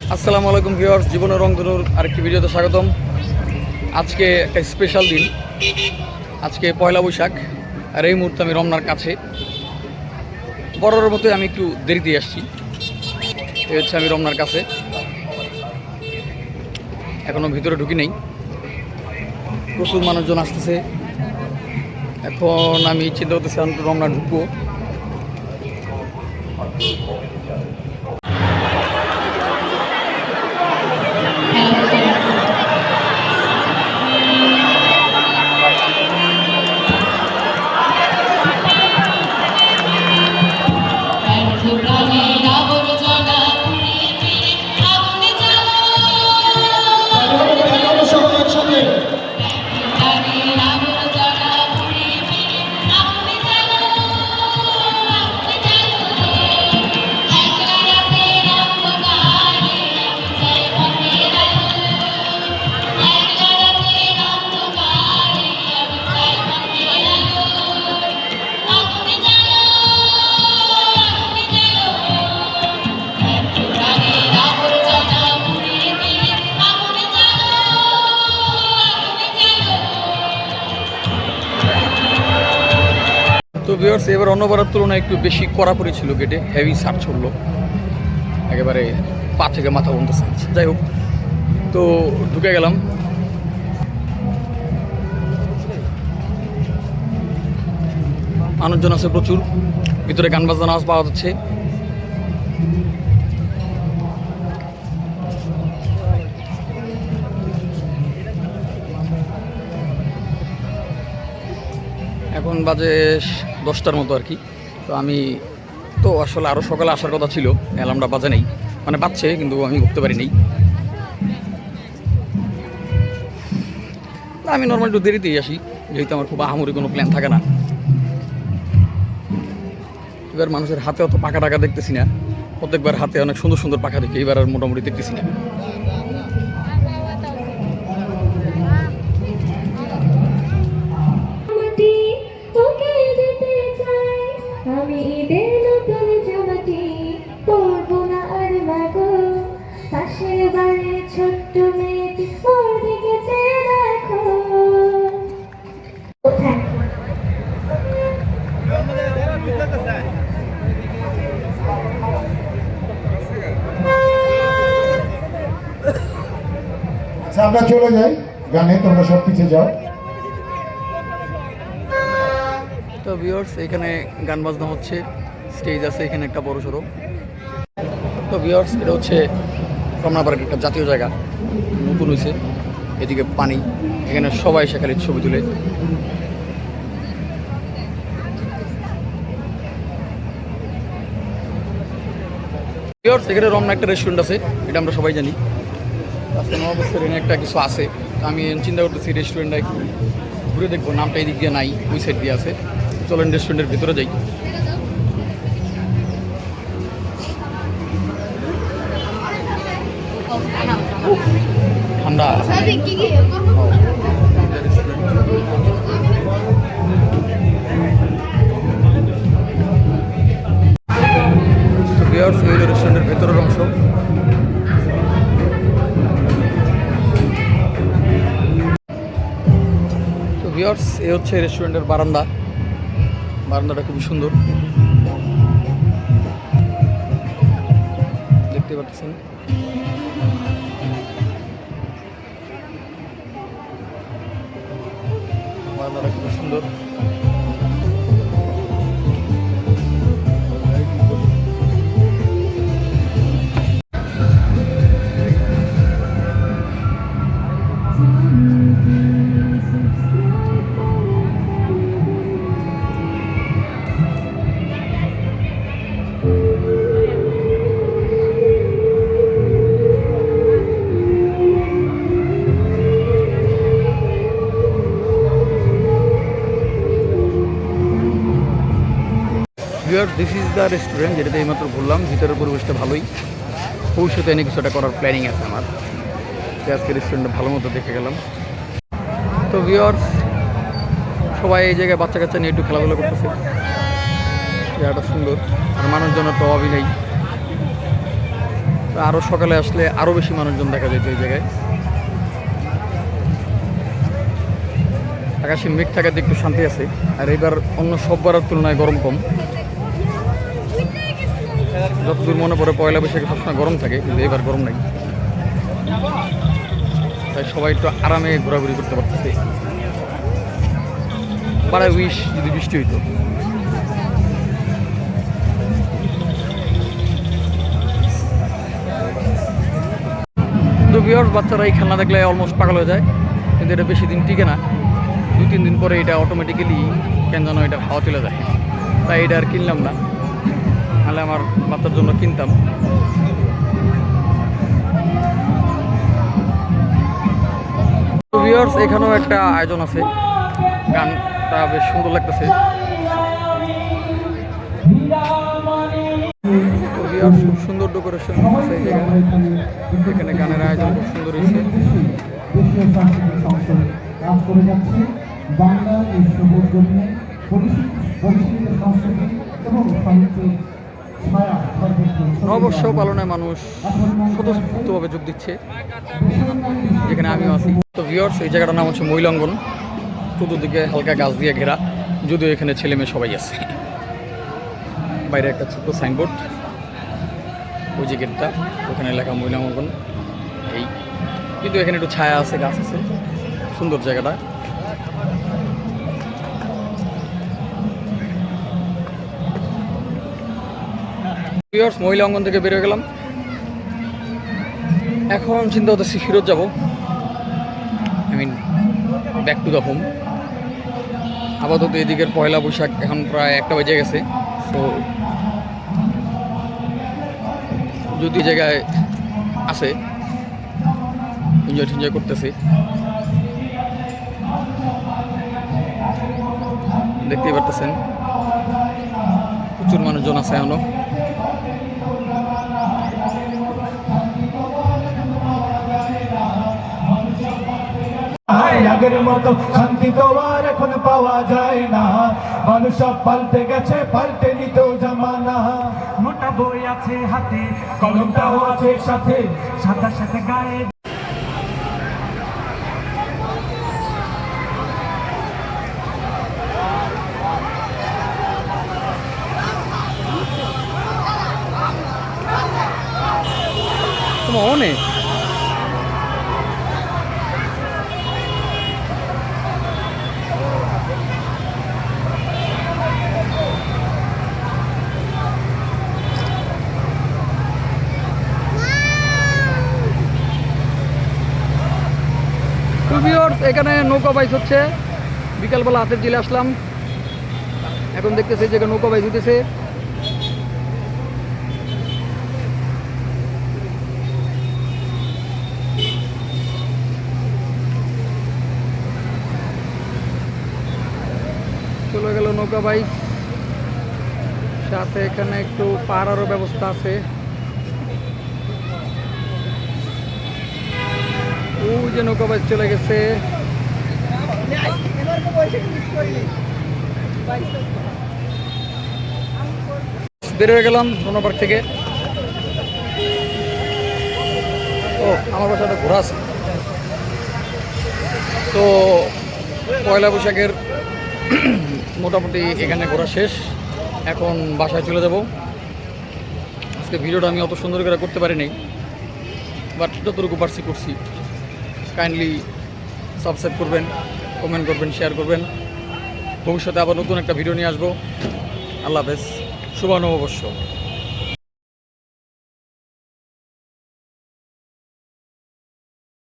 আসসালামু আলাইকুম ভিউয়ার্স, জীবনের রংধনুর আরেকটি ভিডিওতে স্বাগতম। আজকে একটা স্পেশাল দিন, আজকে পয়লা বৈশাখ। আর এই মুহূর্তে আমি রমনার কাছে, বড়র মতোই আমি একটু দেরিতে আসছি। এই হচ্ছে আমি রমনার কাছে, এখনও ভিতরে ঢুকি নেই। প্রচুর মানুষজন আসতেছে। এখন আমি চিন্তা করতেছি আমি রমনা ঢুকবো। তো ভিউয়ার্স, এবার অন্যবারের তুলনায় একটু বেশি কড়াকড়ি ছিল, গেটে হেভি সার্চ হলো, একেবারে পা থেকে মাথা পর্যন্ত সার্চ। যাই হোক, তো ঢুকে গেলাম। মানুষজন আছে প্রচুর, ভিতরে গান বাজনা আওয়াজ পাওয়া যাচ্ছে। এখন বাজে 10টার মতো আর কি। তো আমি তো আসলে আরও সকালে আসার কথা ছিল, অ্যালার্মটা বাজে নেই, মানে বাজছে কিন্তু আমি উঠতে পারি নেই। আমি নর্মাল একটু দেরিতেই আসি, যেহেতু আমার খুব আহামরি কোনো প্ল্যান থাকে না। এবার মানুষের হাতে অত পাখা টাকা দেখতেছি না, প্রত্যেকবার হাতে অনেক সুন্দর সুন্দর পাখা দেখি, এবার আর মোটামুটি দেখতেছি না। আমি ঈদের নতুন জামাটি পরবো না আর মাগো, পাশের বাড়ির ছোট্ট মেয়েটি ওর দিকে চেয়ে দেখো। কোথায় আচ্ছা, আমরা চলে যাই গানে, তোমরা সব পিছিয়ে যাও। তো ভিউয়ার্স, এখানে গান বাজনা হচ্ছে, স্টেজ আছে এখানে একটা বড় সড়ো। তো ভিউয়ার্স, এটা হচ্ছে রমনা পার্কের একটা জাতীয় জায়গা, নতুন হয়েছে। এদিকে পানি, এখানে সবাই সেখানে ছবি তুলে। ভিউয়ার্স, এখানে রমনা একটা রেস্টুরেন্ট আছে, এটা আমরা সবাই জানি। আজকে নববর্ষের এখানে একটা কিছু আছে, তো আমি চিন্তা করতেছি রেস্টুরেন্টটা একটু ঘুরে দেখবো। নামটা এই দিক দিয়ে নাই, ওই সাইড দিয়ে আছে। চলেন রেস্টুরেন্টের ভিতরে যাই। ঠান্ডা রেস্টুরেন্টের ভেতরের অংশ। তো ভিউয়ার্স, এ হচ্ছে রেস্টুরেন্টের বারান্দা। বারান্দাটা খুবই সুন্দর, দেখতে পাচ্ছেন। বারান্দাটা খুবই সুন্দর। Viewers, this is the restaurant, যেটাতে এইমাত্র বললাম। ভিতরের পরিবেশটা ভালোই, ভবিষ্যতে এনে কিছুটা করার প্ল্যানিং আছে আমার। আজকে রেস্টুরেন্টটা ভালো মতো দেখে গেলাম। তো ভিউয়ার্স, সবাই এই জায়গায় বাচ্চা কাচ্চা নিয়ে একটু খেলাধুলা করতেছে, জায়গাটা সুন্দর। আর মানুষজনের তো অভাবই নেই। আরও সকালে আসলে আরও বেশি মানুষজন দেখা যেত এই জায়গায়। আকাশে মেঘ থাকাতে একটু শান্তি আছে, আর এবার অন্য সববারের তুলনায় গরম কম। যতদূর মনে পড়ে পয়লা বৈশাখে সবসময় গরম থাকে, কিন্তু এবার গরম নাই, তাই সবাই একটু আরামে ঘোরাঘুরি করতে পারতেছে। বাড়ায় উইশ যদি বৃষ্টি হইতো। তো ভিউয়ার্স, বাচ্চারা এই খেলনা দেখলে অলমোস্ট পাগল হয়ে যায়, কিন্তু এটা বেশি দিন টিকে না। 2-3 দিন পরে এটা অটোমেটিক্যালি কেন যেন এটার হাওয়া চলে যায়, তাই এটা আর কিনলাম না, নাহলে আমার বাচ্চার জন্য কিনতাম। তো ভিউয়ার্স, এখানেও একটা আয়োজন আছে, গানটা বেশ সুন্দর লাগতেছে। তো ভিউয়ার্স, খুব সুন্দর ডেকোরেশন আছে এই জায়গায়, এখানে গানের আয়োজন খুব সুন্দর হয়েছে। নববর্ষ পালনে মানুষ স্বতঃস্ফূর্তভাবে যোগ দিচ্ছে, যেখানে আমিও আছি। তো ভিউয়ার্স, এই জায়গাটার নাম হচ্ছে মহিলাঙ্গন। চতুর্দিকে হালকা গাছ দিয়ে ঘেরা, যদিও এখানে ছেলে মেয়ে সবাই আছে। বাইরে একটা ছোট্ট সাইনবোর্ড, ওই যে গেটটা, ওখানে লেখা মহিলাঙ্গন। এই কিন্তু এখানে একটু ছায়া আছে, গাছ আছে, সুন্দর জায়গাটা। ভিউয়ার্স, মহিলা অঙ্গন থেকে বেরিয়ে গেলাম, এখন চিন্তা করতেছি ফিরত যাব, ব্যাক টু দ্য হোম। আপাতত এদিকের পয়লা বৈশাখ এখন প্রায় 1টা বেজে গেছে। তো যদি জায়গায় আছে, এনজয় করতেছি, দেখতেই পারতেছেন প্রচুর মানুষজন আছে এখনো। আগের মতো শান্তি তো আর এখন পাওয়া যায় না, মানুষ সব পাল্টে গেছে, পাল্টে নিত জামানা। মোটা বই আছে হাতে, কলমটাও আছে সাথে, সাথে সাথে গায়ে। অনেক এখানে নৌকা বাইচ হচ্ছে। বিকালবেলা হাতের জিলে আসলাম, এখন দেখতেছি যে নৌকা বাইচ হইতেছে। চলে গেল নৌকা বাইচ, সাথে এখানে একটু পাড়ারও ব্যবস্থা আছে। ওই যে নৌকা বাইচ চলে গেছে। বের হয়ে গেলাম রোনা পার্ক থেকে। ও, আমার বাসাটা ঘোরা আছে। তো পয়লা বৈশাখের মোটামুটি এখানে ঘোরা শেষ, এখন বাসায় চলে যাব। আজকে ভিডিওটা আমি অত সুন্দর করে করতে পারিনি, বাট যতটুকু পারছি করছি। কাইন্ডলি সাবস্ক্রাইব করবেন, কমেন্ট করবেন, শেয়ার করবেন। ভবিষ্যতে আবার নতুন একটা ভিডিও নিয়ে আসবো। আল্লাহ হাফেজ, শুভ নববর্ষ।